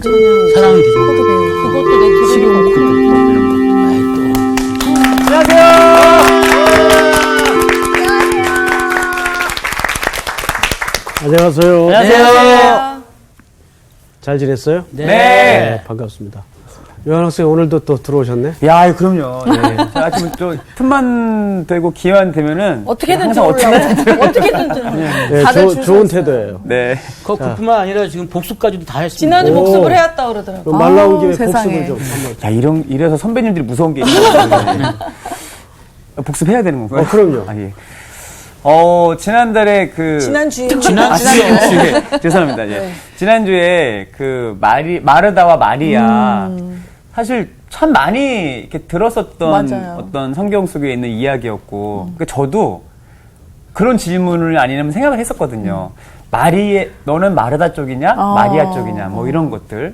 사랑이 되죠. 그것도 내 기록이 안녕하세요. 안녕하세요. 잘 지냈어요? 네. 반갑습니다. 요한 학생 오늘도 또 들어오셨네? 야, 그럼요. 네. 제가 지금 또 틈만 되고 기회만 되면은 어떻게든 항상 들어오려고. 어떻게든 네, 다들 좋은 태도예요. 네. 그뿐만 아니라 지금 복수까지도 다 했습니다. 지난주 오. 복습을 해왔다 그러더라고. 말 나온 김에 세상에. 복습을 좀 한번. 야, 이래서 선배님들이 무서운 게 있어요. 복습해야 되는 건가요? 그럼요. 아, 예. 지난달에 지난주에. 지난주에 죄송합니다. 예. 지난주에 그 마르다와 마리아 사실 참 많이 이렇게 들었었던 맞아요. 어떤 성경 속에 있는 이야기였고 그러니까 저도 그런 질문을 아니면 생각을 했었거든요. 너는 마르다 쪽이냐 마리아 쪽이냐 뭐 이런 것들.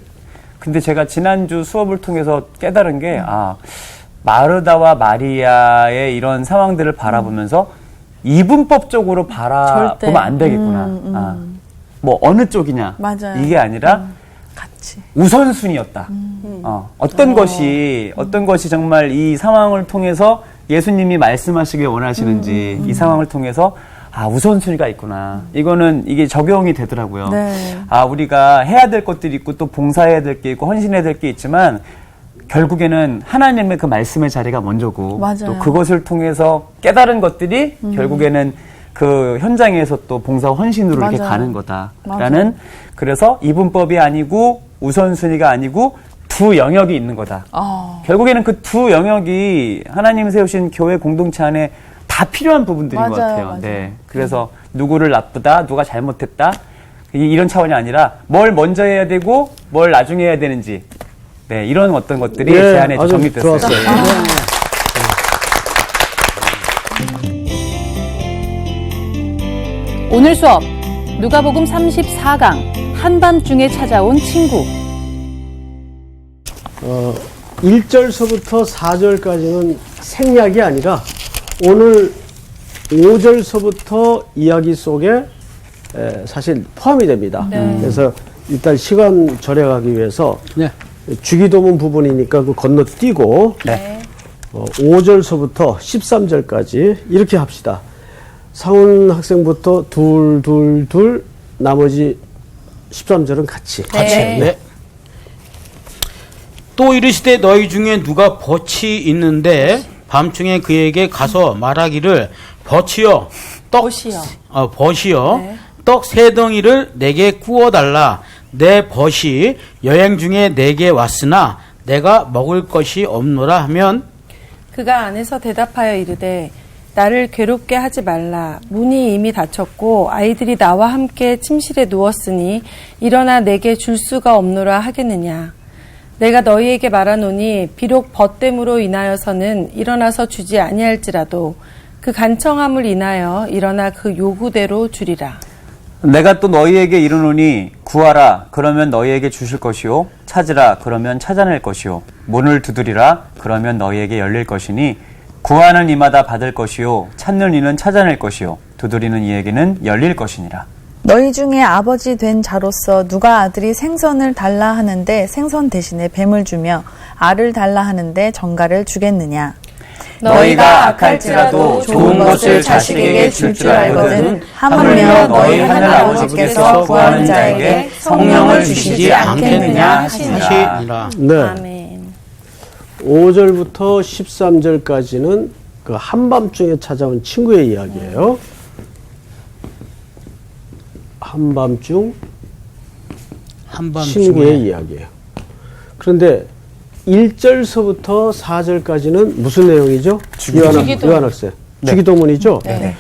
근데 제가 지난주 수업을 통해서 깨달은 게 마르다와 마리아의 이런 상황들을 바라보면서 이분법적으로 바라보면 안 되겠구나. 뭐 어느 쪽이냐. 맞아요. 이게 아니라 같이. 우선순위였다. 어떤 것이 정말 이 상황을 통해서 예수님이 말씀하시길 원하시는지 이 상황을 통해서 우선순위가 있구나. 이게 적용이 되더라고요. 네. 우리가 해야 될 것들이 있고 또 봉사해야 될 게 있고 헌신해야 될 게 있지만 결국에는 하나님의 그 말씀의 자리가 먼저고 맞아요. 또 그것을 통해서 깨달은 것들이 결국에는 그 현장에서 또 봉사 헌신으로 이렇게 맞아요. 가는 거다라는 그래서 이분법이 아니고 우선순위가 아니고 두 영역이 있는 거다. 결국에는 그 두 영역이 하나님이 세우신 교회 공동체 안에 다 필요한 부분들인 것 같아요. 맞아요. 네. 그래서 누구를 나쁘다, 누가 잘못했다 이런 차원이 아니라 뭘 먼저 해야 되고 뭘 나중에 해야 되는지 네, 이런 어떤 것들이 제 안에 아주 정립됐어요. 좋았어요. 오늘 수업 누가복음 34강 한밤중에 찾아온 친구. 1절서부터 4절까지는 생략이 아니라 오늘 5절서부터 이야기 속에 사실 포함이 됩니다. 그래서 일단 시간 절약하기 위해서 네. 주기도문 부분이니까 그 건너뛰고 네. 5절서부터 13절까지 이렇게 합시다. 상훈 학생부터 둘 나머지 13절은 같이. 네. 또 이르시되 너희 중에 누가 벗이 있는데 밤중에 그에게 가서 말하기를 벗이여 벗이여 떡 세 덩이를 내게 구워 달라. 내 벗이 여행 중에 내게 왔으나 내가 먹을 것이 없노라 하면 그가 안에서 대답하여 이르되 나를 괴롭게 하지 말라. 문이 이미 닫혔고 아이들이 나와 함께 침실에 누웠으니 일어나 내게 줄 수가 없노라 하겠느냐. 내가 너희에게 말하노니 비록 벗됨으로 인하여서는 일어나서 주지 아니할지라도 그 간청함을 인하여 일어나 그 요구대로 주리라. 내가 또 너희에게 이르노니 구하라 그러면 너희에게 주실 것이요 찾으라 그러면 찾아낼 것이요 문을 두드리라 그러면 너희에게 열릴 것이니 구하는 이마다 받을 것이요 찾는 이는 찾아낼 것이요 두드리는 이에게는 열릴 것이니라. 너희 중에 아버지 된 자로서 누가 아들이 생선을 달라 하는데 생선 대신에 뱀을 주며 알을 달라 하는데 정갈을 주겠느냐. 너희가 악할지라도 좋은 것을 자식에게 줄 줄 알거든 하물며 너희 하늘 아버지께서 구하는 자에게 성령을 주시지 않겠느냐 하시니라. 네. 아멘. 5절부터 13절까지는 그 한밤중에 찾아온 친구의 이야기예요. 한밤중 친구의 이야기예요. 그런데 1절서부터 4절까지는 무슨 내용이죠? 요한 학생. 주기도문이죠? 네.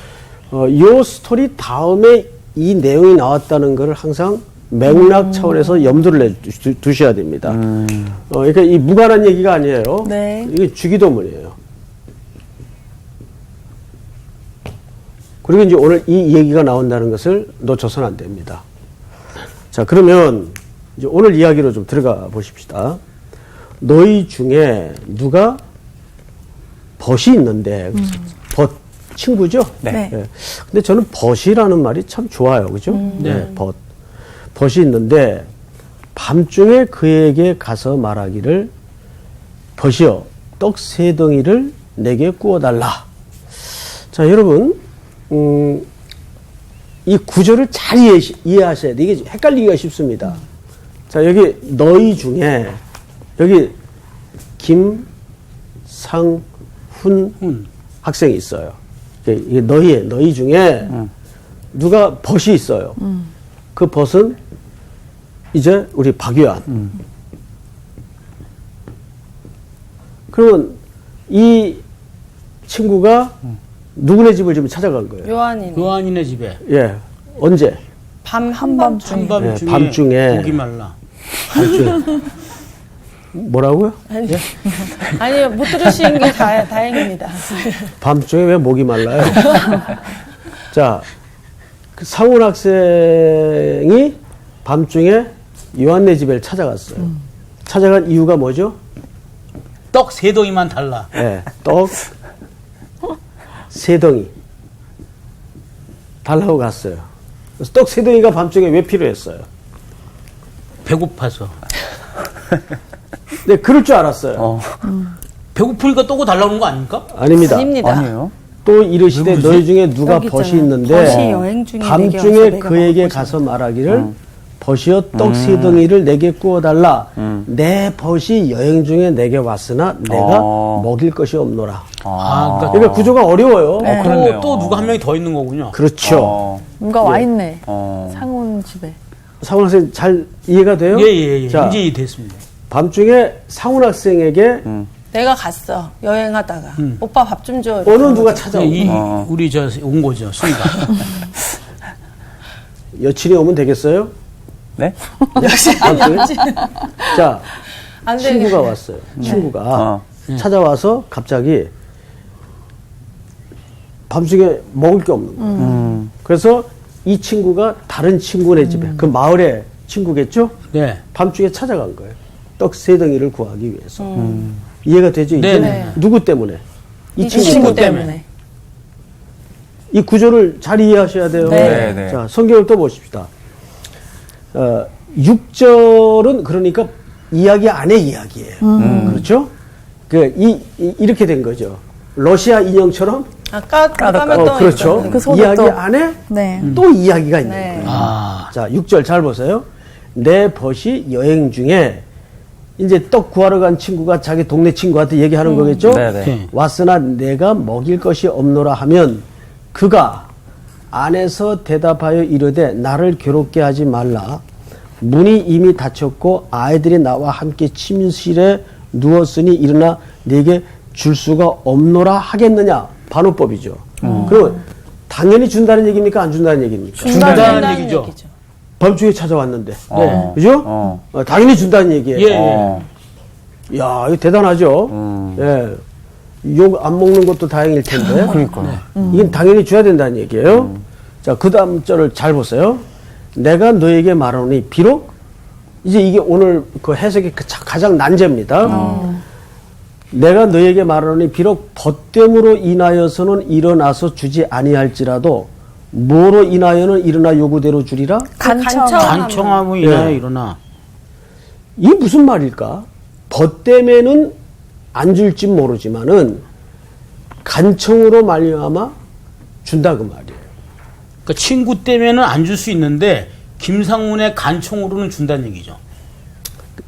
이 스토리 다음에 이 내용이 나왔다는 것을 항상 맥락 차원에서 염두를 두셔야 됩니다. 그러니까 이 무관한 얘기가 아니에요. 네. 이게 주기도문이에요. 그리고 이제 오늘 이 얘기가 나온다는 것을 놓쳐서는 안 됩니다. 자, 그러면 이제 오늘 이야기로 좀 들어가 보십시다. 너희 중에 누가 벗이 있는데, 벗, 친구죠? 네. 네. 근데 저는 벗이라는 말이 참 좋아요. 그죠? 네. 벗이 있는데, 밤중에 그에게 가서 말하기를 벗이여 떡 3덩이를 내게 구워달라. 자, 여러분, 이 구절을 잘 이해하셔야 돼. 이게 헷갈리기가 쉽습니다. 자, 여기 너희 중에 여기 김상훈 학생이 있어요. 이게 너희 중에 누가 벗이 있어요. 그 벗은 이제 우리 박유한. 그러면 이 친구가 누구네 집을 지금 찾아간 거예요? 요한이네 집에 예. 언제? 한밤중에. 한밤중에 밤중에. 목이 말라. 밤중에. 뭐라고요? 아니요, 못 들으신 게 다행입니다. 밤중에 왜 목이 말라요? 자, 그 상훈 학생이 밤중에 요한네 집에 찾아갔어요. 찾아간 이유가 뭐죠? 떡 3덩이만 달라. 예, 떡 3덩이 달라고 갔어요. 그래서 떡 3덩이가 밤중에 왜 필요했어요? 배고파서. 네, 그럴 줄 알았어요. 배고프니까 떡을 달라는 거 아닙니까? 아닙니다. 아닙니다. 아니에요. 또 이르시되 너희 중에 누가 여기 벗이 있잖아요. 있는데 벗이 여행 중에 내게 와서 밤중에 내가 그에게 먹을 가서 말하기를 벗이여 떡 3덩이를 내게 구워달라. 내 벗이 여행 중에 내게 왔으나 내가 먹일 것이 없노라. 그러니까 그러니까 구조가 어려워요. 그렇네요. 또 누가 한 명이 더 있는 거군요. 그렇죠. 뭔가 와 있네. 어. 상훈 집에. 상훈 학생 잘 이해가 돼요? 예. 자, 이제 이해됐습니다. 밤중에 상훈 학생에게 내가 갔어, 여행하다가. 오빠 밥 좀 줘. 어느 누가 찾아오고 우리 온 거죠, 순간. 여친이 오면 되겠어요? 네? 밤중에? 자, 안 친구가 되겠네. 왔어요. 친구가 찾아와서 갑자기 밤중에 먹을 게 없는 거예요. 그래서 이 친구가 다른 친구네 집에, 그 마을의 친구겠죠? 네. 밤중에 찾아간 거예요. 떡 3덩이를 구하기 위해서. 이해가 되죠? 이제? 네네. 누구 때문에? 이 이 친구, 친구 때문에. 때문에. 이 구조를 잘 이해하셔야 돼요. 네. 네. 자, 성경을 또 보십시다. 6절은 그러니까 이야기 안의 이야기예요. 그렇죠? 이렇게 된 거죠. 러시아 인형처럼 아까 까면 또 그렇죠. 그 속에 이야기 또- 안에 네. 또 이야기가 있는 네. 거예요. 아, 자, 6절 잘 보세요. 내 벗이 여행 중에 이제 떡 구하러 간 친구가 자기 동네 친구한테 얘기하는 거겠죠? 네네. 네. 왔으나 내가 먹일 것이 없노라 하면 그가 안에서 대답하여 이르되 나를 괴롭게 하지 말라. 문이 이미 닫혔고 아이들이 나와 함께 침실에 누웠으니 일어나 네게 줄 수가 없노라 하겠느냐. 반어법이죠. 그러면 당연히 준다는 얘기입니까? 안 준다는 얘기입니까? 준다는 얘기죠. 밤중에 찾아왔는데. 네. 그죠? 당연히 준다는 얘기예요. 예. 야, 이거 대단하죠? 예. 욕 안 먹는 것도 다행일 텐데. 그러니까요. 이건 당연히 줘야 된다는 얘기예요. 자, 그 다음 절을 잘 보세요. 내가 너에게 말하노니 비록 이제 이게 오늘 그 해석이 가장 난제입니다. 내가 너에게 말하노니 비록 벗됨으로 인하여서는 일어나서 주지 아니할지라도 뭐로 인하여는 일어나 요구대로 주리라? 간청함으로 인하여 예. 일어나. 이게 무슨 말일까? 벗됨에는 안 줄지 모르지만은 간청으로 말미암아 준다 그 말이에요. 그러니까 친구 때문에는 안 줄 수 있는데 김상훈의 간청으로는 준다는 얘기죠.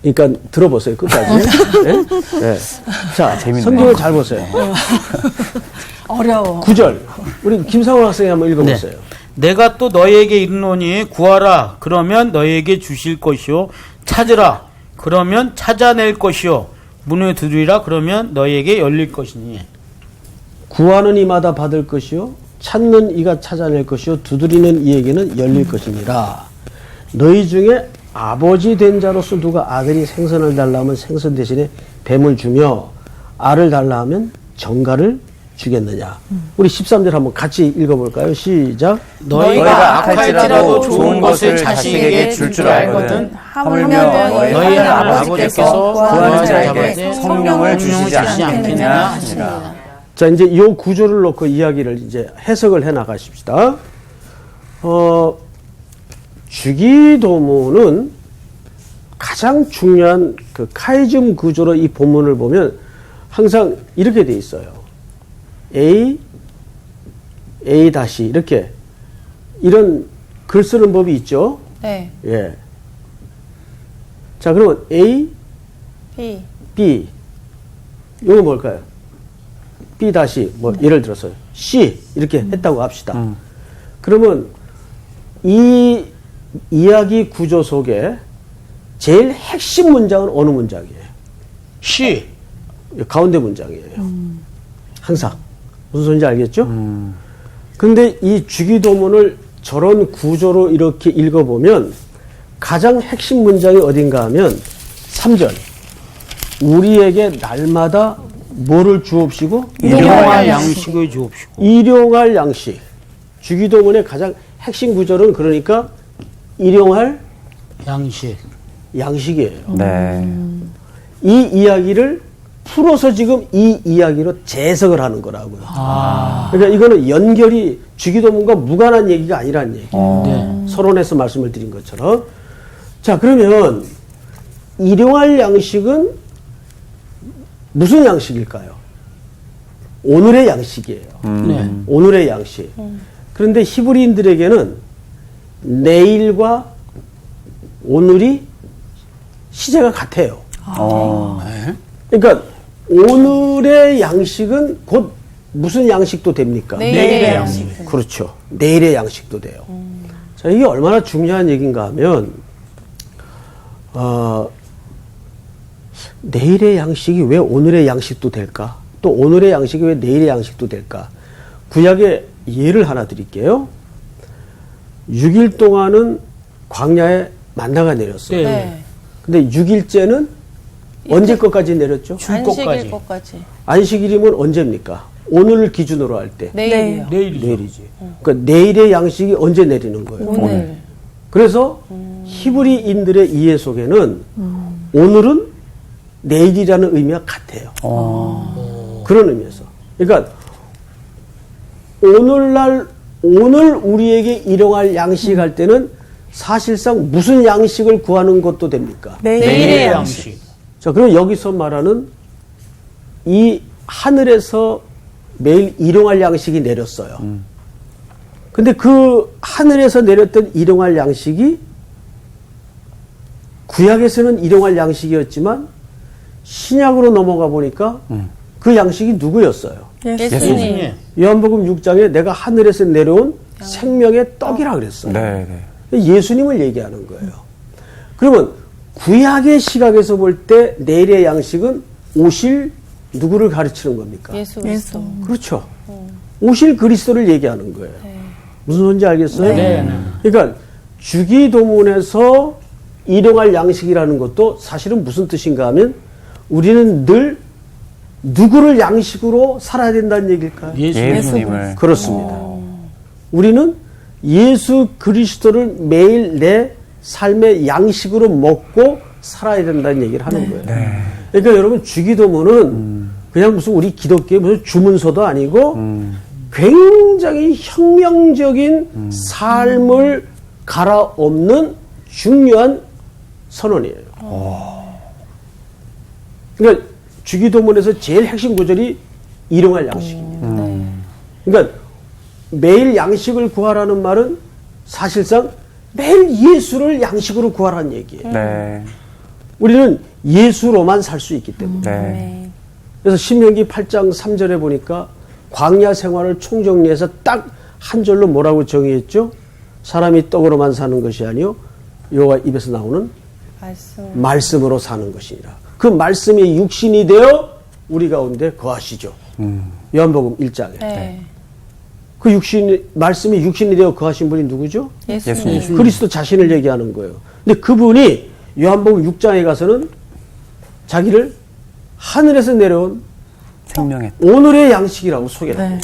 그러니까 들어보세요 끝까지. 네? 네. 자, 재밌네. 성경을 잘 보세요. 어려워. 9절 우리 김상훈 학생이 한번 읽어보세요. 내가 또 너희에게 이르노니 구하라 그러면 너희에게 주실 것이요 찾으라 그러면 찾아낼 것이요 문을 두드리라 그러면 너희에게 열릴 것이니. 구하는 이마다 받을 것이요 찾는 이가 찾아낼 것이요 두드리는 이에게는 열릴 것이니라. 너희 중에 아버지 된 자로서 누가 아들이 생선을 달라 하면 생선 대신에 뱀을 주며 알을 달라 하면 정갈을 주겠느냐. 우리 13절 한번 같이 읽어볼까요? 시작. 너희가 악할지라도 좋은 것을 자식에게 줄 줄 알거든 하물며 너희 하나님 아버지께서 구하는 자에게 성령을 성령을 주시지 주시지 않겠느냐 않겠느냐 하시라. 자, 이제 이 구조를 놓고 이야기를 이제 해석을 해 나가십시다. 주기도문은 가장 중요한 그 카이즘 구조로 이 본문을 보면 항상 이렇게 돼 있어요. A 다시 이렇게 이런 글 쓰는 법이 있죠. 네. 예. 자, 그러면 A, B. B. 이거 뭘까요? B 다시 뭐 예를 들어서 C 이렇게 했다고 합시다. 그러면 이 이야기 구조 속에 제일 핵심 문장은 어느 문장이에요? C. 가운데 문장이에요. 항상. 무슨 소리인지 알겠죠? 근데 이 주기도문을 저런 구조로 이렇게 읽어보면 가장 핵심 문장이 어딘가 하면 3절. 우리에게 날마다 뭐를 주옵시고? 일용할 양식을 주옵시고. 일용할 양식. 주기도문의 가장 핵심 구절은 그러니까 일용할 양식. 양식이에요. 네. 이 이야기를 풀어서 지금 이 이야기로 재해석을 하는 거라고요. 그러니까 이거는 연결이 주기도문과 무관한 얘기가 아니라는 얘기. 네. 서론에서 말씀을 드린 것처럼. 자, 그러면 일용할 양식은 무슨 양식일까요? 오늘의 양식이에요. 네. 오늘의 양식. 그런데 히브리인들에게는 내일과 오늘이 시제가 같아요. 그러니까 오늘의 양식은 곧 무슨 양식도 됩니까? 내일의 양식. 그렇죠. 내일의 양식도 돼요. 자, 이게 얼마나 중요한 얘기인가 하면, 내일의 양식이 왜 오늘의 양식도 될까? 또 오늘의 양식이 왜 내일의 양식도 될까? 구약의 예를 하나 드릴게요. 6일 동안은 광야에 만나가 내렸어요. 네. 근데 6일째는 언제 것까지 내렸죠? 안식일 것까지. 안식일이면 언제입니까? 오늘을 기준으로 할 때. 내일이요. 내일이죠. 내일이지. 그러니까 내일의 양식이 언제 내리는 거예요? 오늘. 그래서 히브리인들의 이해 속에는 오늘은 내일이라는 의미가 같아요. 그런 의미에서. 그러니까 오늘 우리에게 일용할 양식 할 때는 사실상 무슨 양식을 구하는 것도 됩니까? 내일의 양식. 자, 그럼 여기서 말하는 이 하늘에서 매일 일용할 양식이 내렸어요. 근데 그 하늘에서 내렸던 일용할 양식이 구약에서는 일용할 양식이었지만 신약으로 넘어가 보니까 그 양식이 누구였어요? 예수님. 요한복음 6장에 내가 하늘에서 내려온 생명의 떡이라 그랬어요. 네. 예수님을 얘기하는 거예요. 그러면 구약의 시각에서 볼 때 내일의 양식은 오실 누구를 가르치는 겁니까? 예수 그리스도. 그렇죠. 오실 그리스도를 얘기하는 거예요. 무슨 소리인지 알겠어요? 네. 그러니까 주기도문에서 일용할 양식이라는 것도 사실은 무슨 뜻인가 하면 우리는 늘 누구를 양식으로 살아야 된다는 얘기일까요? 예수님을. 그렇습니다. 우리는 예수 그리스도를 매일 내 삶의 양식으로 먹고 살아야 된다는 얘기를 하는 거예요. 그러니까 여러분 주기도문은 그냥 무슨 우리 기독교의 무슨 주문서도 아니고 굉장히 혁명적인 삶을 갈아엎는 중요한 선언이에요. 그러니까 주기도문에서 제일 핵심 구절이 일용할 양식입니다. 그러니까 매일 양식을 구하라는 말은 사실상 매일 예수를 양식으로 구하라는 얘기예요. 네. 우리는 예수로만 살 수 있기 때문에. 네. 그래서 신명기 8장 3절에 보니까 광야 생활을 총정리해서 딱 한 절로 뭐라고 정의했죠? 사람이 떡으로만 사는 것이 아니요 여호와 입에서 나오는 말씀으로 사는 것이니라. 그 말씀이 육신이 되어 우리 가운데 거하시죠. 요한복음 1장에. 네. 그 말씀이 육신이 되어 거하신 분이 누구죠? 예수님. 그리스도 자신을 얘기하는 거예요. 근데 그분이 요한복음 6장에 가서는 자기를 하늘에서 내려온 생명의 오늘의 양식이라고 소개를 해요.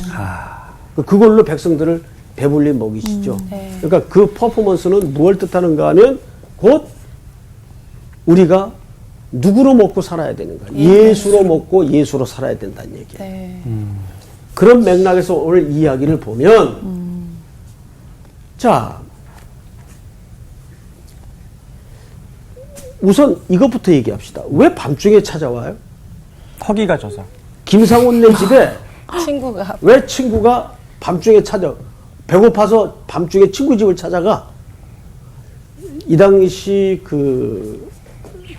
그걸로 백성들을 배불리 먹이시죠. 그러니까 그 퍼포먼스는 무엇을 뜻하는가 하면 곧 우리가 누구로 먹고 살아야 되는가. 예수로 먹고 예수로 살아야 된다는 얘기예요. 네. 그런 맥락에서 오늘 이야기를 보면 자 우선 이것부터 얘기합시다. 왜 밤중에 찾아와요? 허기가 져서. 김상훈네 집에 친구가 왜 친구가 밤중에 배고파서 밤중에 친구 집을 찾아가? 이 당시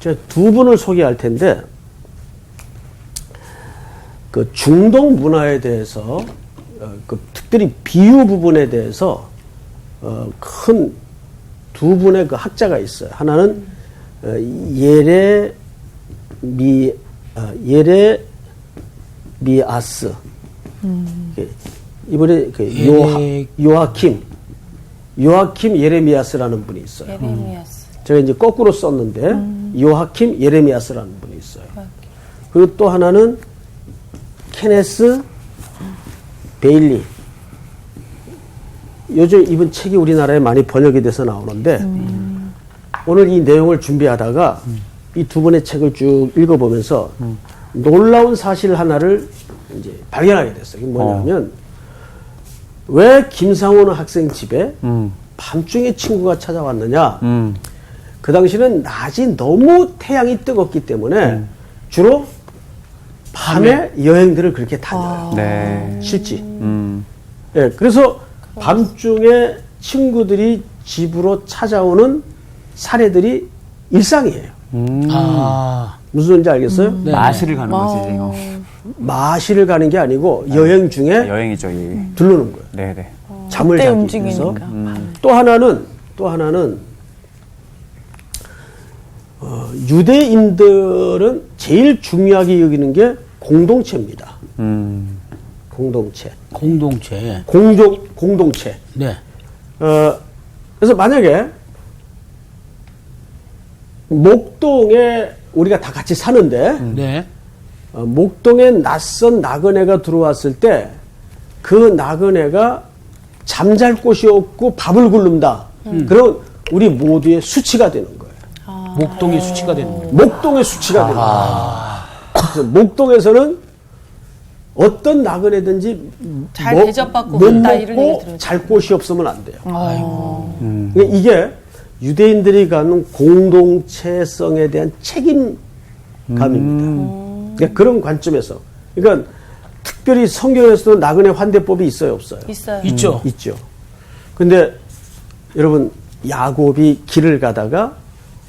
제가 두 분을 소개할 텐데, 그 중동 문화에 대해서, 특별히 비유 부분에 대해서, 큰 두 분의 그 학자가 있어요. 하나는, 예레미아스. 이번에 요하킴 예레미야스라는 분이 있어요. 예레미야스. 제가 이제 거꾸로 썼는데 요하킴 예레미야스라는 분이 있어요. 그리고 또 하나는 케네스 베일리. 요즘 이번 책이 우리나라에 많이 번역이 돼서 나오는데 오늘 이 내용을 준비하다가 이 두 분의 책을 쭉 읽어보면서 놀라운 사실 하나를 이제 발견하게 됐어요. 이게 뭐냐면 왜 김상훈 학생 집에 밤중에 친구가 찾아왔느냐. 그 당시는 낮이 너무 태양이 뜨겁기 때문에 주로 밤에 여행들을 그렇게 다녀요. 네. 실지. 예, 그래서 밤중에 친구들이 집으로 찾아오는 사례들이 일상이에요. 무슨 소리인지 알겠어요? 네. 마시를 가는 거지. 마시를 가는 게 아니고 여행 중에 여행이죠. 들르는 거예요. 네네. 잠을 그때 자기 위해서. 움직이니까. 또 하나는 유대인들은 제일 중요하게 여기는 게 공동체입니다. 공동체. 공동체. 네. 그래서 만약에 목동에 우리가 다 같이 사는데 네. 목동에 낯선 나그네가 들어왔을 때 그 나그네가 잠잘 곳이 없고 밥을 굶는다. 그럼 우리 모두의 수치가 되는 거예요. 목동의 수치가 되는 거예요. 목동의 수치가 되는 거예요. 그래서 목동에서는 어떤 나그네든지 잘 대접받고 못 간다, 이런 얘기 먹고 들었죠. 잘 곳이 없으면 안 돼요. 그러니까 이게 유대인들이 갖는 공동체성에 대한 책임감입니다. 그러니까 그런 관점에서, 그러니까 특별히 성경에서도 나그네 환대법이 있어요, 없어요? 있어요. 있죠. 있죠. 근데 여러분, 야곱이 길을 가다가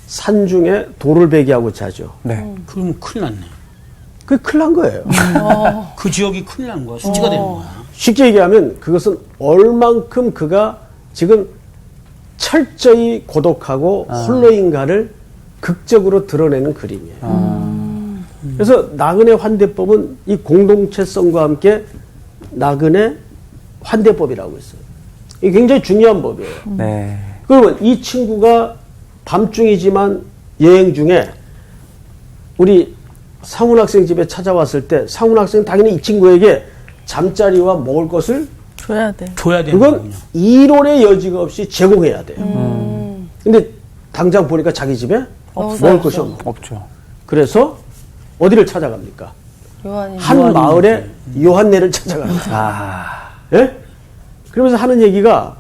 산중에 돌을 베기하고 자죠. 네. 그러면 큰일 났네. 그게 큰일 난 거예요. 그 지역이 큰일 난 거야. 수치가 되는 거야. 쉽게 얘기하면 그것은 얼만큼 그가 지금 철저히 고독하고 홀로인가를 극적으로 드러내는 그림이에요. 그래서 나그네 환대법은 이 공동체성과 함께 나그네 환대법이라고 했어요. 이게 굉장히 중요한 법이에요. 네. 그러면 이 친구가 밤중이지만 여행 중에 우리 상훈 학생 집에 찾아왔을 때 상훈 학생은 당연히 이 친구에게 잠자리와 먹을 것을 줘야 돼. 줘야 되는 그건 거군요. 이론의 여지가 없이 제공해야 돼요. 근데 당장 보니까 자기 집에 먹을 것이 없는 거예요. 없죠. 그래서 어디를 찾아갑니까? 요한이 한 마을에 요한네를 찾아갑니다. 예? 그러면서 하는 얘기가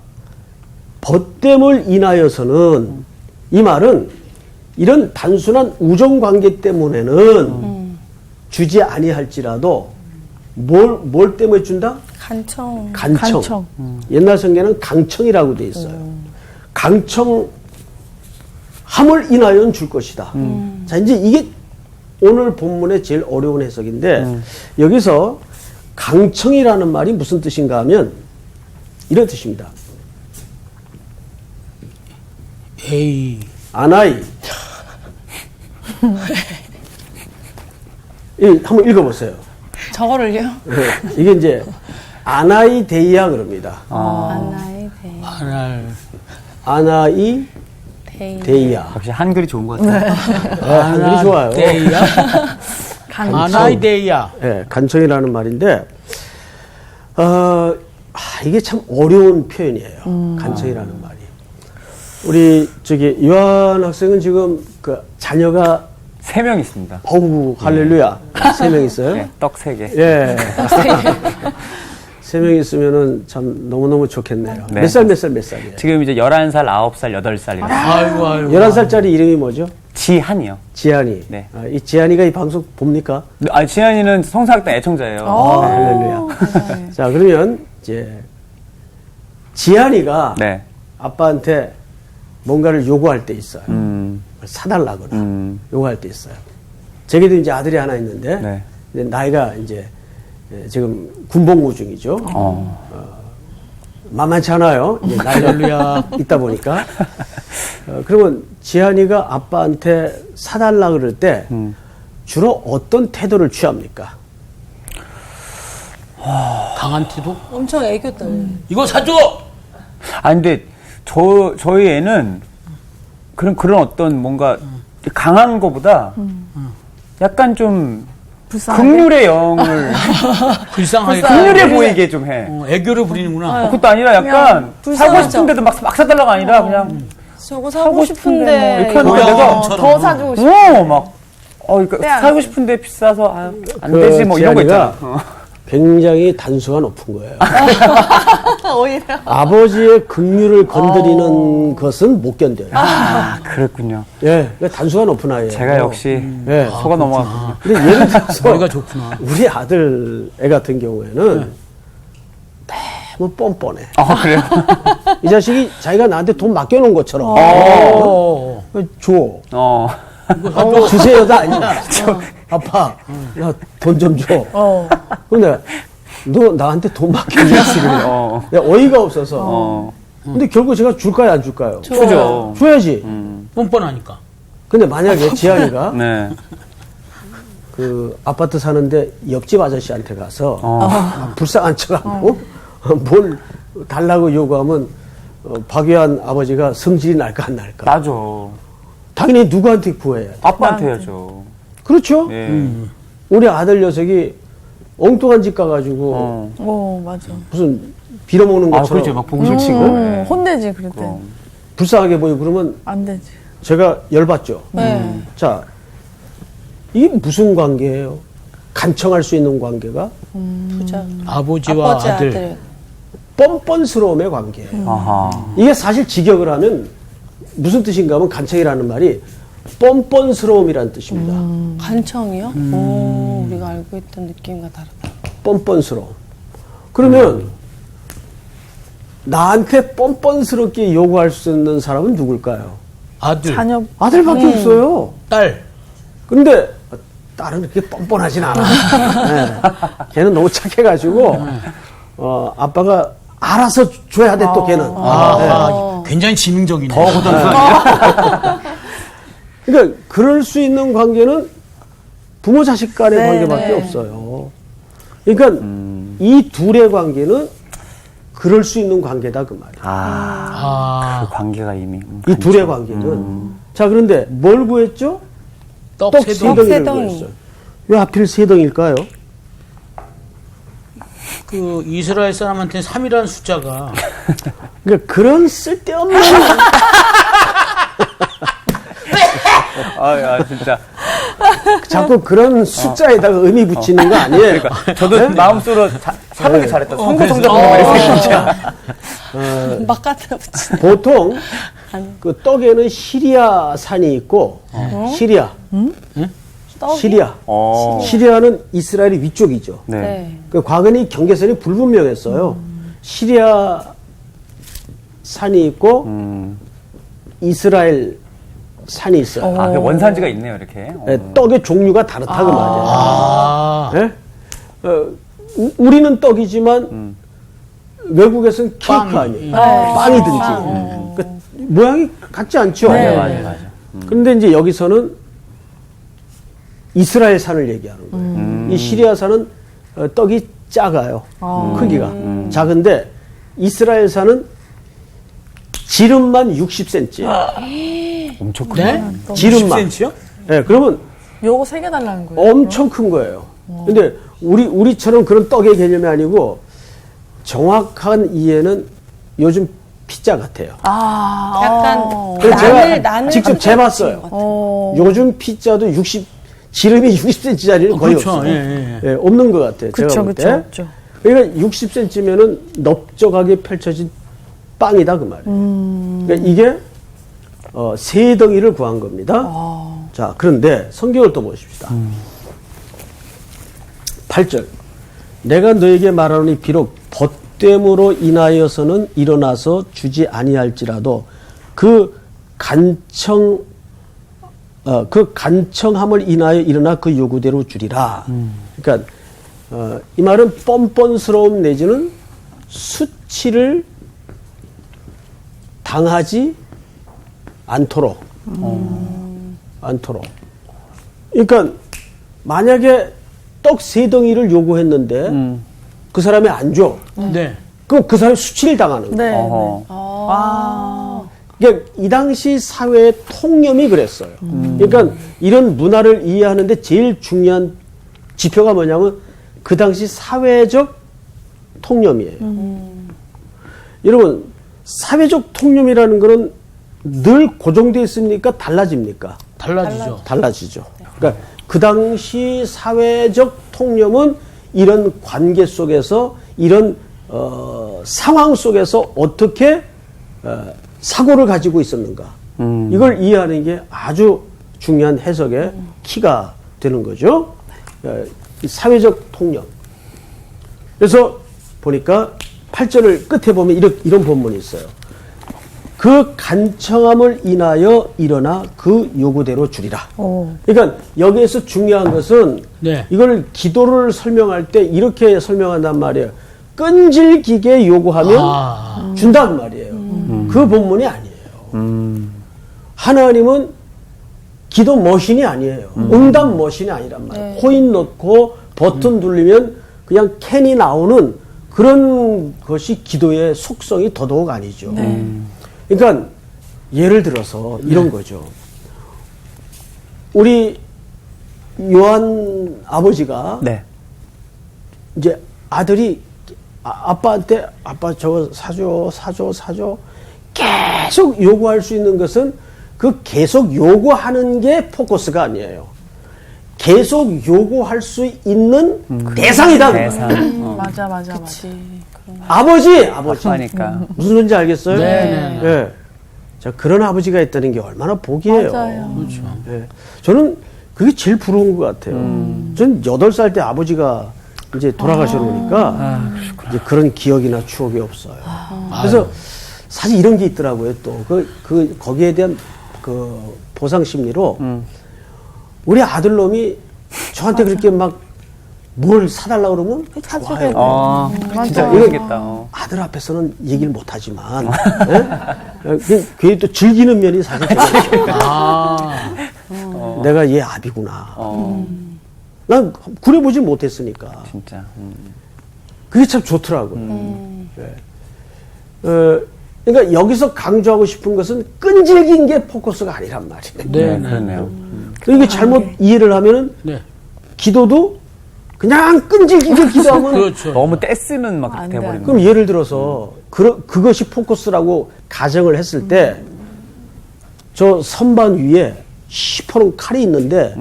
벗됨을 인하여서는 이 말은 이런 단순한 우정 관계 때문에는 주지 아니할지라도 뭘 때문에 준다? 간청. 간청. 옛날 성경에는 강청이라고 돼 있어요. 강청함을 인하여는 줄 것이다. 자, 이제 이게 오늘 본문의 제일 어려운 해석인데 여기서 강청이라는 말이 무슨 뜻인가 하면 이런 뜻입니다. 에이. 아나이. 한번 읽어보세요. 저거를요? 네, 이게 이제 아나이 데이야 그럽니다. 아나이 데이. 아나이 데이야. 역시 한글이 좋은 것 같아요. 네, 한글이 좋아요. 데이야. 아나이데이야. 네, 간청이라는 말인데, 이게 참 어려운 표현이에요. 간청이라는 말이. 우리 요한 학생은 지금 그 자녀가 3명 있습니다. 어우 할렐루야 3명 있어요. 네, 떡 3개. 예. 3명 있으면은 참 너무너무 좋겠네요. 네. 몇 살이에요? 지금 이제 11살, 9살, 8살이에요. 아이고. 11살짜리 이름이 뭐죠? 지한이요. 지한이. 네. 아, 이 지한이가 이 방송 봅니까? 아, 지한이는 성사학당 애청자예요. 아, 할렐루야. 자, 그러면 이제 지한이가 네. 아빠한테 뭔가를 요구할 때 있어요. 음. 사달라거나 요구할 때 있어요. 제게도 이제 아들이 하나 있는데 네. 이제 나이가 이제 지금 군복무 중이죠. 만만치 않아요. 이제 나이가 있다 보니까. 그러면 지한이가 아빠한테 사달라 그럴 때 주로 어떤 태도를 취합니까? 강한 태도? 엄청 애교다. 이거 사줘! 아, 근데 저희 애는 그런 어떤 뭔가 강한 거보다 약간 좀 불쌍하게? 극률의 영을 불쌍하게. 극률해 보이게 좀 해. 애교를 부리는구나. 그것도 아니라 약간 불쌍하죠. 사고 싶은데도 막 사달라가 아니라 그냥 저거 사고 사고 싶은데 싶은데 뭐 이렇게 하는 뭐야, 내가 엄청. 더 사주고 싶어. 그러니까 빼앗. 사고 싶은데 비싸서 안 그 되지 뭐 이런 거 지한이가 있잖아. 굉장히 단수가 높은 거예요. 오히려. 아버지의 긍휼을 건드리는 것은 못 견뎌요. 아, 그랬군요. 예, 그러니까 단수가 높은 아이예요. 제가 역시 예. 속아 넘어갔군요. 근데 예를 들어서 머리가 좋구나. 우리 아들 애 같은 경우에는 너무 뻔뻔해. 아, 그래요? 이 자식이 자기가 나한테 돈 맡겨놓은 것처럼 줘. 주세요가 아니야. 아빠, 야, 돈 좀 줘. 근데 너 나한테 돈 맡겨줬지. 내가 어이가 없어서. 근데 결국 제가 줄까요, 안 줄까요? 주죠. 줘야지. 뻔뻔하니까. 근데 만약에 지한이가 네. 그 아파트 사는데 옆집 아저씨한테 가서 불쌍한 척하고 뭘 달라고 요구하면 박유한 아버지가 성질이 날까 안 날까? 나죠. 당연히 누구한테 구해야 돼? 아빠한테 해야죠. 그렇죠? 예. 우리 아들 녀석이 엉뚱한 집 가가지고 맞아. 무슨 빌어먹는 아, 것처럼 그렇죠. 막 봉실 치고. 예. 혼내지, 그럴 때. 그럼. 불쌍하게 보이고 그러면 안 되지. 제가 열받죠. 네. 자, 이게 무슨 관계예요? 간청할 수 있는 관계가 부자. 아버지와 아버지 아들. 아들. 뻔뻔스러움의 관계예요. 아하. 이게 사실 직역을 하면 무슨 뜻인가 하면 간청이라는 말이 뻔뻔스러움이라는 뜻입니다. 간청이요? 오, 우리가 알고 있던 느낌과 다르다. 뻔뻔스러움. 그러면 나한테 뻔뻔스럽게 요구할 수 있는 사람은 누굴까요? 아들. 자녀. 아들밖에 없어요. 딸. 근데 딸은 그렇게 뻔뻔하진 않아. 네. 걔는 너무 착해가지고 아빠가 알아서 줘야 돼 또 걔는. 굉장히 지능적이네. 더 고단수하네요. 그러니까 그럴 수 있는 관계는 부모 자식 간의 네, 관계밖에 네. 없어요. 그러니까 이 둘의 관계는 그럴 수 있는 관계다 그 말이야. 그 관계가 이미. 이 둘의 관계는. 자, 그런데 뭘 구했죠? 떡 떡 세 세 덩이. 덩이를 덩이. 구했어요. 왜 하필 세 덩일까요? 그 이스라엘 사람한테 3이라는 숫자가 그러니까 그런 쓸데없는 진짜. 자꾸 그런 숫자에다가 의미 붙이는 거 아니에요? 그러니까 저도 마음속으로 사극이 잘했다. 성공성장 이렇게. 막 갖다 붙이네. 보통 그 떡에는 시리아 산이 있고 시리아, 시리아, 시리아는 이스라엘의 위쪽이죠. 네. 네. 그 과거에 이 경계선이 불분명했어요. 시리아 산이 있고 이스라엘 산이 있어요. 아, 그 원산지가 있네요, 이렇게. 예, 떡의 종류가 다르다고 말이에요. 아. 예? 우리는 떡이지만 외국에서는 케이크 빵이. 아니에요. 빵이든지. 그러니까 모양이 같지 않죠. 맞아요. 그런데 이제 여기서는 이스라엘 산을 얘기하는 거예요. 이 시리아 산은 떡이 작아요. 크기가. 작은데 이스라엘 산은 지름만 60cm. 엄청 네? 지름만. 60cm요? 예, 그러면 요거 3개 달라는 거예요. 엄청 큰 거예요. 근데 우리처럼 그런 떡의 개념이 아니고 정확한 이해는 요즘 피자 같아요. 약간 그래서 제가 난을 직접 깜짝 재봤어요. 붙이는 것 같아요. 요즘 피자도 지름이 60cm짜리는 거의 그렇죠. 없어요. 예, 예. 예, 없는 것 같아요. 그쵸, 제가 볼 때. 그쵸, 없죠. 그러니까 60cm면은 넓적하게 펼쳐진 빵이다 그 말이에요. 그러니까 이게 세 덩이를 구한 겁니다. 자, 그런데 성경을 또 보십시다. 8절. 내가 너에게 말하노니 비록 벗됨으로 인하여서는 일어나서 주지 아니할지라도 그 간청함을 인하여 일어나 그 요구대로 주리라. 그러니까 이 말은 뻔뻔스러움 내지는 수치를 당하지 않도록. 그러니까 만약에 떡 3덩이를 요구했는데 그 사람이 안 줘. 네. 그럼 그 사람이 수치를 당하는 거예요. 네. 어허. 그러니까 이 당시 사회의 통념이 그랬어요. 그러니까 이런 문화를 이해하는데 제일 중요한 지표가 뭐냐면 그 당시 사회적 통념이에요. 여러분, 사회적 통념이라는 거는 늘 고정되어 있습니까? 달라집니까? 달라지죠. 달라지죠. 그러니까 그 당시 사회적 통념은 이런 관계 속에서 이런 상황 속에서 어떻게 사고를 가지고 있었는가. 이걸 이해하는 게 아주 중요한 해석의 키가 되는 거죠. 이 사회적 통념. 그래서 보니까 8절을 끝에 보면 이런 본문이 있어요. 그 간청함을 인하여 일어나 그 요구대로 주리라. 그러니까 여기에서 중요한 것은 네. 이걸 기도를 설명할 때 이렇게 설명한단 말이에요. 끈질기게 요구하면 준다는 말이에요. 그 본문이 아니에요. 하나님은 기도 머신이 아니에요. 응답 머신이 아니란 말이에요. 코인 넣고 버튼 눌리면 그냥 캔이 나오는 그런 것이 기도의 속성이 더더욱 아니죠. 그러니까 예를 들어서 이런 거죠. 우리 요한 아버지가 네. 이제 아들이 아빠한테 아빠 저거 사줘 계속 요구할 수 있는 것은 그 계속 요구하는 게 포커스가 아니에요. 계속 요구할 수 있는 대상이다. 대상. 맞아. 아버지. 아빠니까. 무슨 소리인지 알겠어요? 네. 예. 자, 그런 아버지가 있다는 게 얼마나 복이에요. 맞아요. 그렇죠. 예. 저는 그게 제일 부러운 것 같아요. 전 8살 때 아버지가 이제 돌아가셔놓으니까 이제 그런 기억이나 추억이 없어요. 그래서 사실 이런 게 있더라고요. 또 거기에 대한 그 보상 심리로 우리 아들놈이 저한테 그렇게 막 뭘 사달라고 그러면 좋아요. 진짜 이거 그러겠다. 아들 앞에서는 얘기를 못 하지만 괜히 또 즐기는 면이 사실 내가 얘 아비구나. 난 그려보지 못했으니까. 진짜. 그게 참 좋더라고요. 네. 그러니까 여기서 강조하고 싶은 것은 끈질긴 게 포커스가 아니란 말이에요. 네, 그렇네요. 이게 잘못 이해를 하면은 네. 기도도 그냥 끈질기게 기도하면 그렇죠. 너무 떼쓰면 막 안 돼버리는. 그럼 예를 들어서 그것이 포커스라고 가정을 했을 때 저 선반 위에 시퍼런 칼이 있는데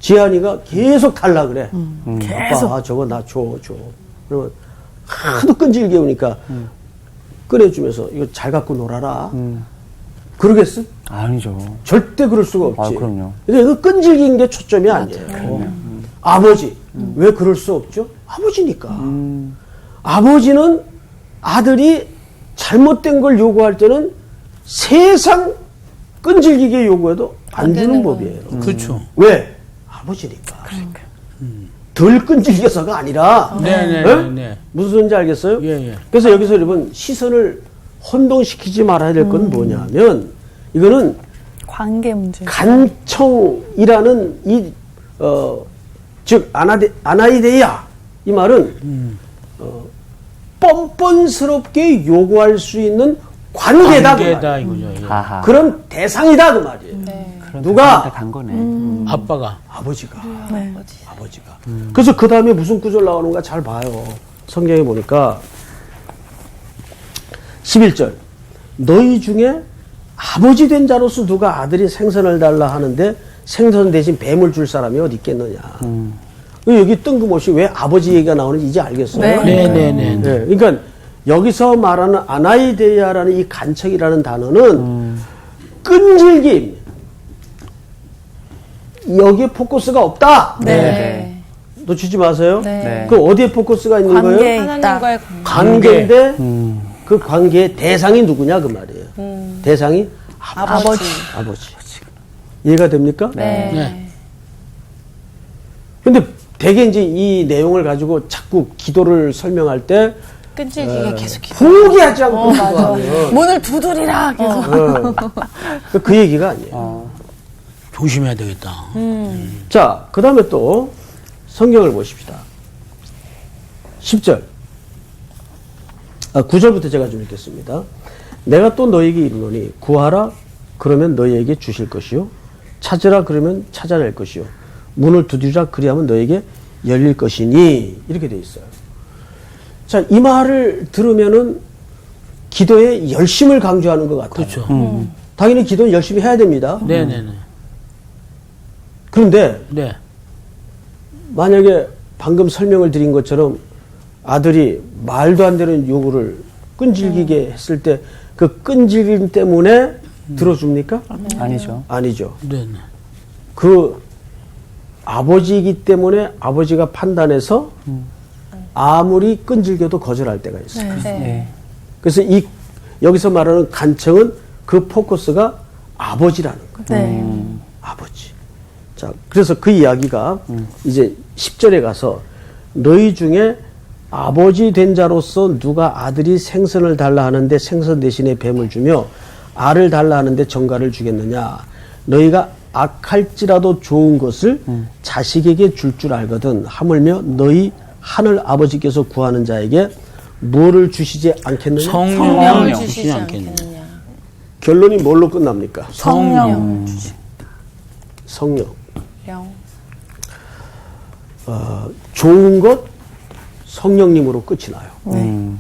지한이가 계속 달라 그래. 아빠 저거 나 줘. 그러면 하도 끈질기게 오니까 꺼내주면서 이거 잘 갖고 놀아라. 그러겠어? 아니죠. 절대 그럴 수가 없지. 그럼요. 근데 이거 끈질긴 게 초점이 아니에요. 아버지. 왜 그럴 수 없죠? 아버지니까. 아버지는 아들이 잘못된 걸 요구할 때는 세상 끈질기게 요구해도 안 주는 법이에요. 그렇죠. 왜? 아버지니까. 덜 끈질겨서가 아니라. 네. 무슨 소리인지 알겠어요? 예. 그래서 여기서 여러분 시선을 혼동시키지 말아야 될 건 뭐냐면 이거는 관계 문제. 간청이라는 즉 아나이데야 이 말은 뻔뻔스럽게 요구할 수 있는 관계다 그 관계다 말이에요. 이거죠. 예. 아하. 그런 대상이다 그 말이에요. 그런 누가? 대상한테 간 거네. 아빠가. 아버지가. 네. 아버지가. 그래서 그 다음에 무슨 구절 나오는가 잘 봐요. 성경에 보니까 11절 너희 중에 아버지 된 자로서 누가 아들이 생선을 달라 하는데 생선 대신 뱀을 줄 사람이 어디 있겠느냐. 여기 뜬금없이 왜 아버지 얘기가 나오는지 이제 알겠어요? 네. 그러니까 여기서 말하는 아나이데야라는 이 간척이라는 단어는 끈질김. 여기에 포커스가 없다. 네. 놓치지 마세요. 네. 그 어디에 포커스가 있는 거예요? 관계에 있다. 하나님과의 관계인데 그 관계의 대상이 누구냐 그 말이에요. 대상이 아버지. 아버지. 이해가 됩니까? 네. 네. 근데 대개 이제 이 내용을 가지고 자꾸 기도를 설명할 때 끈질기게 계속 포기하지 않고 기도하면 문을 두드리라 계속. 그 얘기가 아니에요. 조심해야 되겠다. 자, 그 다음에 또 성경을 보십시다. 10절. 9절부터 제가 좀 읽겠습니다. 내가 또 너에게 이르노니 구하라 그러면 너희에게 주실 것이요 찾으라 그러면 찾아낼 것이요 문을 두드리라 그리하면 너에게 열릴 것이니 이렇게 돼 있어요. 자, 이 말을 들으면은 기도에 열심을 강조하는 것 같아요. 그렇죠. 당연히 기도는 열심히 해야 됩니다. 네네네. 그런데 네. 만약에 방금 설명을 드린 것처럼 아들이 말도 안 되는 요구를 끈질기게 했을 때 그 끈질김 때문에 들어줍니까? 아니죠. 아니죠. 네네. 그 아버지이기 때문에 아버지가 판단해서 아무리 끈질겨도 거절할 때가 있어요. 네. 그래서 여기서 말하는 간청은 그 포커스가 아버지라는 거예요. 네. 아버지. 자, 그래서 그 이야기가 이제 10절에 가서 너희 중에 아버지 된 자로서 누가 아들이 생선을 달라 하는데 생선 대신에 뱀을 주며 알을 달라 하는데 정갈을 주겠느냐. 너희가 악할지라도 좋은 것을 자식에게 줄 줄 알거든. 하물며 너희 하늘 아버지께서 구하는 자에게 뭐를 주시지 않겠느냐. 성령을 주시지 않겠느냐. 결론이 뭘로 끝납니까? 성령. 성령. 영. 좋은 것 성령님으로 끝이 나요.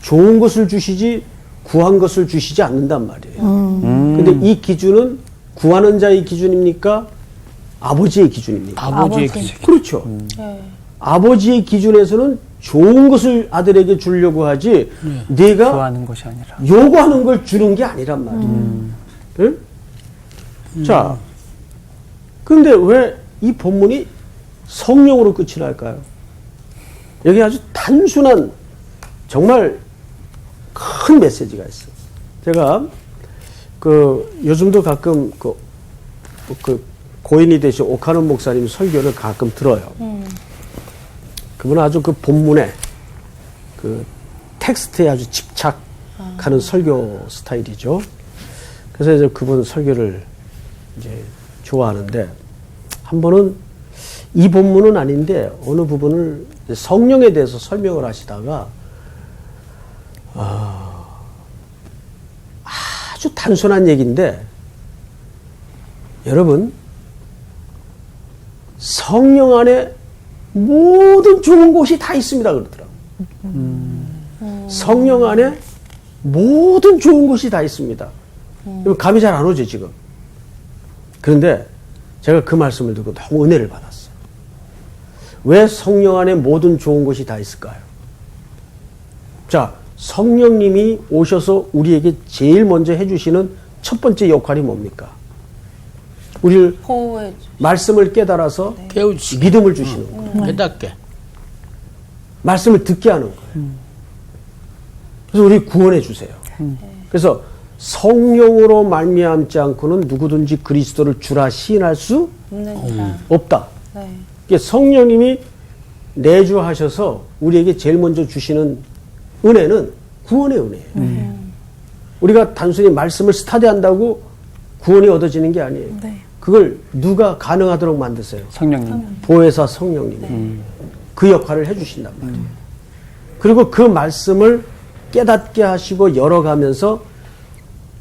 좋은 것을 주시지 구한 것을 주시지 않는단 말이에요. 근데 이 기준은 구하는 자의 기준입니까? 아버지의 기준입니까? 아버지의 아버지. 기준. 그렇죠. 네. 아버지의 기준에서는 좋은 것을 아들에게 주려고 하지 네가 좋아하는 것이 아니라. 요구하는 걸 주는 게 아니란 말이에요. 응? 자, 근데 왜 이 본문이 성령으로 끝이 날까요? 여기 아주 단순한 정말 큰 메시지가 있어요. 제가 요즘도 가끔 고인이 되신 오카노 목사님 설교를 가끔 들어요. 그분은 아주 그 본문에 그 텍스트에 아주 집착하는 설교 스타일이죠. 그래서 이제 그분 설교를 이제 좋아하는데 한 번은 이 본문은 아닌데 어느 부분을 성령에 대해서 설명을 하시다가 아주 단순한 얘기인데 여러분 성령 안에 모든 좋은 곳이 다 있습니다 그러더라고요. 성령 안에 모든 좋은 것이 다 있습니다. 감이 잘 안 오죠 지금. 그런데 제가 그 말씀을 듣고 너무 은혜를 받았어요. 왜 성령 안에 모든 좋은 것이 다 있을까요? 자, 성령님이 오셔서 우리에게 제일 먼저 해주시는 첫 번째 역할이 뭡니까? 우리를 보호해 말씀을 깨달아서 깨우치. 믿음을 주시는 거예요. 깨닫게. 말씀을 듣게 하는 거예요. 그래서 우리 구원해 주세요. 그래서 성령으로 말미암지 않고는 누구든지 그리스도를 주라 시인할 수 없다. 네. 이게 성령님이 내주하셔서 우리에게 제일 먼저 주시는 은혜는 구원의 은혜예요. 우리가 단순히 말씀을 스타디한다고 구원이 얻어지는 게 아니에요. 네. 그걸 누가 가능하도록 만드세요? 성령님. 보혜사 성령님이 그 역할을 해주신단 말이에요. 그리고 그 말씀을 깨닫게 하시고 열어가면서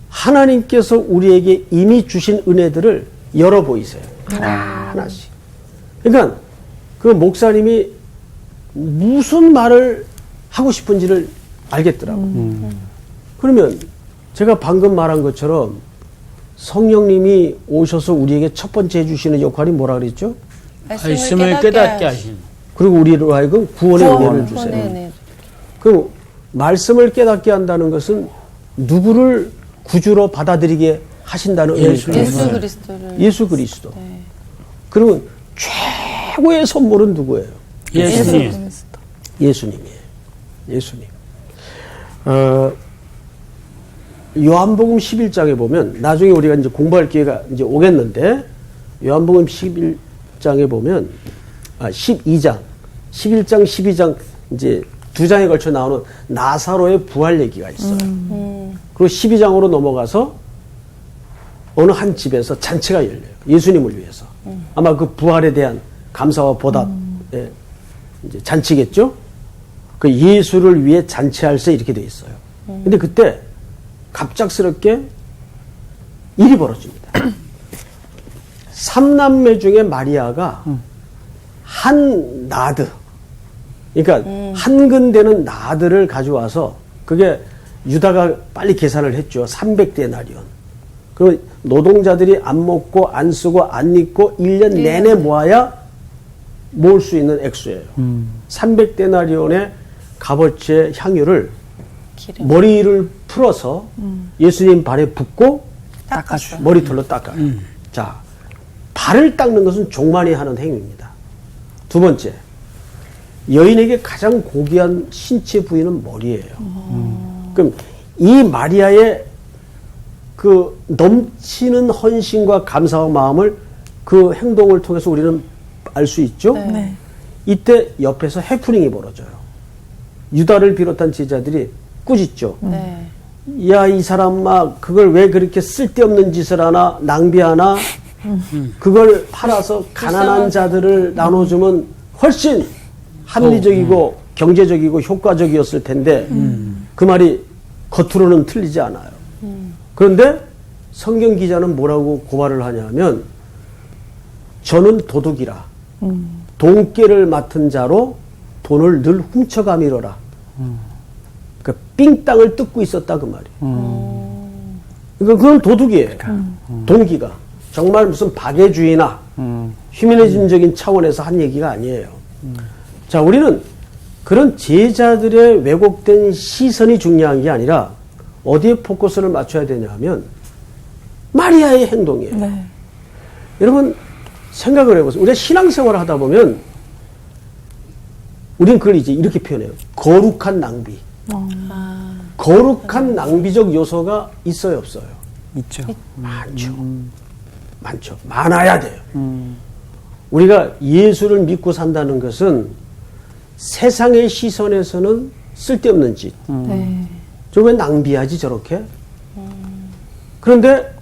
하나님께서 우리에게 이미 주신 은혜들을 열어 보이세요. 하나씩. 그러니까 그 목사님이 무슨 말을 하고 싶은지를 알겠더라고요. 그러면 제가 방금 말한 것처럼 성령님이 오셔서 우리에게 첫 번째 해주시는 역할이 뭐라 그랬죠? 말씀을 깨닫게 하시는. 그리고 우리로 하여금 구원의 은혜를 주세요. 네. 그럼 말씀을 깨닫게 한다는 것은 누구를 구주로 받아들이게 하신다는 의미죠. 예수 그리스도를. 예수 그리스도. 네. 그러면 최고의 선물은 누구예요? 예수님. 예수님이에요. 예수님. 요한복음 11장에 보면 나중에 우리가 이제 공부할 기회가 이제 오겠는데 요한복음 11장에 보면 12장, 11장, 12장 이제 두 장에 걸쳐 나오는 나사로의 부활 얘기가 있어요. 그리고 12장으로 넘어가서 어느 한 집에서 잔치가 열려요. 예수님을 위해서. 아마 그 부활에 대한 감사와 보답의 이제 잔치겠죠? 그 예수를 위해 잔치할 때 이렇게 돼 있어요. 근데 그때 갑작스럽게 일이 벌어집니다. 삼남매 중에 마리아가 한 나드, 그러니까 한 근대는 나드를 가져와서 그게 유다가 빨리 계산을 했죠. 300데나리온. 그러면 노동자들이 안 먹고 안 쓰고 안 입고 1년 내내 모아야 모을 수 있는 액수예요. 300데나리온의 값어치의 향유를 머리를 풀어서 예수님 발에 붓고 닦았어요. 머리털로 닦아요. 자, 발을 닦는 것은 종만이 하는 행위입니다. 두 번째, 여인에게 가장 고귀한 신체 부위는 머리예요. 그럼 이 마리아의 그 넘치는 헌신과 감사와 마음을 그 행동을 통해서 우리는 알 수 있죠. 네. 이때 옆에서 해프닝이 벌어져요. 유다를 비롯한 제자들이 꾸짖죠. 네. 야, 이 사람 막 그걸 왜 그렇게 쓸데없는 짓을 하나, 낭비하나, 그걸 팔아서 가난한 자들을 나눠주면 훨씬 합리적이고 경제적이고 효과적이었을 텐데 그 말이 겉으로는 틀리지 않아요. 그런데 성경 기자는 뭐라고 고발을 하냐면 저는 도둑이라 돈깨를 맡은 자로 돈을 늘 훔쳐가미러라. 그 삥땅을 뜯고 있었다 그 말이에요. 그러니까 그건 도둑이에요. 동기가. 정말 무슨 박애주의나 휴머니즘적인 차원에서 한 얘기가 아니에요. 자, 우리는 그런 제자들의 왜곡된 시선이 중요한 게 아니라 어디에 포커스를 맞춰야 되냐 하면 마리아의 행동이에요. 네. 여러분 생각을 해보세요. 우리가 신앙생활을 하다 보면 우리는 그걸 이제 이렇게 표현해요. 거룩한 낭비. 거룩한 낭비적 요소가 있어요, 없어요? 있죠. 많죠. 많죠. 많아야 돼요. 우리가 예수를 믿고 산다는 것은 세상의 시선에서는 쓸데없는 짓. 네. 저 왜 낭비하지 저렇게? 그런데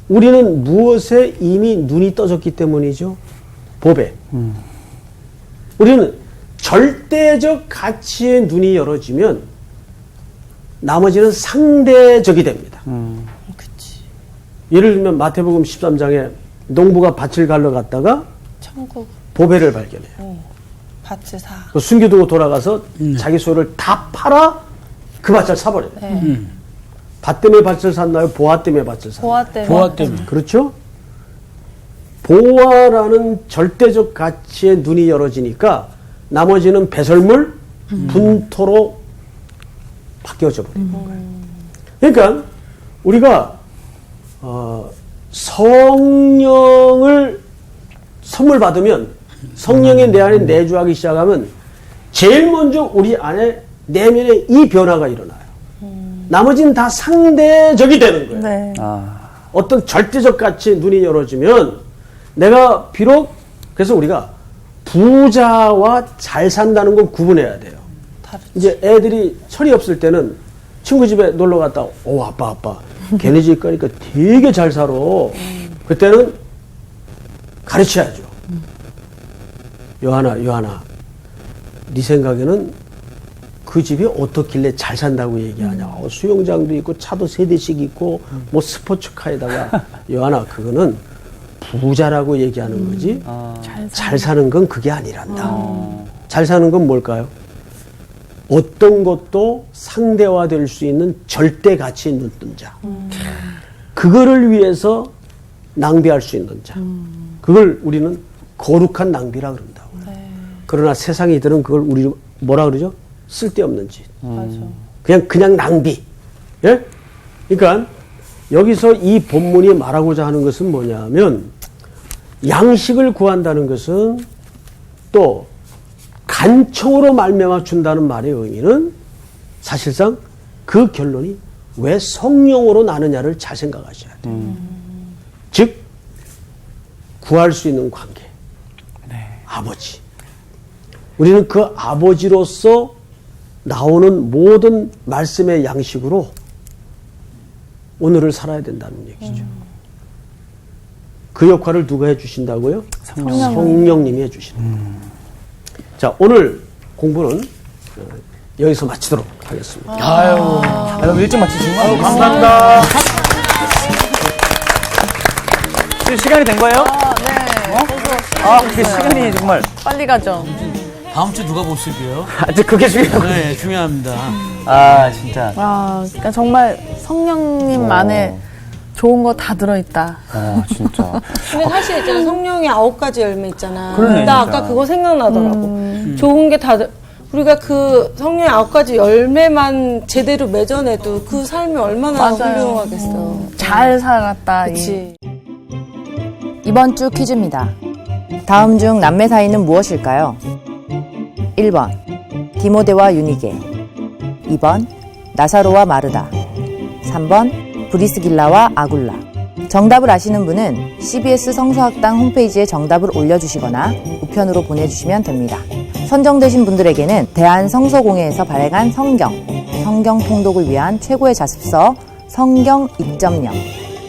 우리는 무엇에 이미 눈이 떠졌기 때문이죠? 법에. 우리는 절대적 가치에 눈이 열어지면 나머지는 상대적이 됩니다. 예를 들면 마태복음 13장에 농부가 밭을 갈러 갔다가 천국 보배를 발견해요. 밭을 사. 숨겨두고 돌아가서 자기 소유를 다 팔아 그 밭을 사버려요. 네. 밭 때문에 밭을 샀나요? 보화 때문에 밭을 샀나요? 보아 때문에. 보아 때문에. 그렇죠? 보화라는 절대적 가치에 눈이 열어지니까 나머지는 배설물, 분토로 바뀌어져 버립니다. 그러니까 우리가 성령을 선물 받으면 성령이 내 안에 내주하기 시작하면 제일 먼저 우리 안에 내면에 이 변화가 일어나요. 나머지는 다 상대적이 되는 거예요. 네. 어떤 절대적 가치에 눈이 열어지면 내가 비록 그래서 우리가 부자와 잘 산다는 건 구분해야 돼요. 이제 애들이 철이 없을 때는 친구 집에 놀러 갔다 오 아빠 걔네 집 가니까 되게 잘 살아. 그때는 가르쳐야죠. 요한아 네 생각에는 그 집이 어떻길래 잘 산다고 얘기하냐. 수영장도 있고 차도 3대씩 있고 뭐 스포츠카에다가 요한아 그거는 부자라고 얘기하는 거지 잘 사는 건 그게 아니란다. 잘 사는 건 뭘까요? 어떤 것도 상대화될 수 있는 절대 가치에 눈뜬 자. 그거를 위해서 낭비할 수 있는 자. 그걸 우리는 거룩한 낭비라 그런다고. 그러나 세상 이들은 그걸 우리 뭐라 그러죠? 쓸데없는 짓. 그냥 낭비. 예? 그러니까 여기서 이 본문이 말하고자 하는 것은 뭐냐면 양식을 구한다는 것은 또 간청으로 말미암아 준다는 말의 의미는 사실상 그 결론이 왜 성령으로 나느냐를 잘 생각하셔야 돼요. 즉 구할 수 있는 관계. 아버지. 우리는 그 아버지로서 나오는 모든 말씀의 양식으로 오늘을 살아야 된다는 얘기죠. 그 역할을 누가 해주신다고요? 성령님이 해주시는. 자, 오늘 공부는 여기서 마치도록 하겠습니다. 너무 일찍 마치신 거 아니에요? 감사합니다. 시간이 된 거예요? 그 시간이 정말. 빨리 가죠. 다음 주 누가 보실게요? 아직 그게 중요해요. 네, 중요합니다. 진짜. 그러니까 정말 성령님 안에 좋은 거 다 들어있다. 진짜. 근데 사실 있잖아, 성령의 9가지 열매 있잖아. 그러네, 나 진짜. 아까 그거 생각나더라고. 좋은 게 다, 우리가 그 성령의 9가지 열매만 제대로 맺어내도 그 삶이 얼마나 맞아요. 훌륭하겠어. 잘 살았다. 그치. 이번 주 퀴즈입니다. 다음 중 남매 사이는 무엇일까요? 1번 디모데와 유니게, 2번 나사로와 마르다, 3번 브리스길라와 아굴라. 정답을 아시는 분은 CBS 성서학당 홈페이지에 정답을 올려주시거나 우편으로 보내주시면 됩니다. 선정되신 분들에게는 대한성서공회에서 발행한 성경 통독을 위한 최고의 자습서 성경 2.0,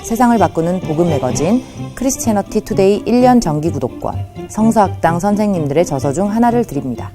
세상을 바꾸는 복음 매거진 크리스채너티 투데이 1년 정기 구독권, 성서학당 선생님들의 저서 중 하나를 드립니다.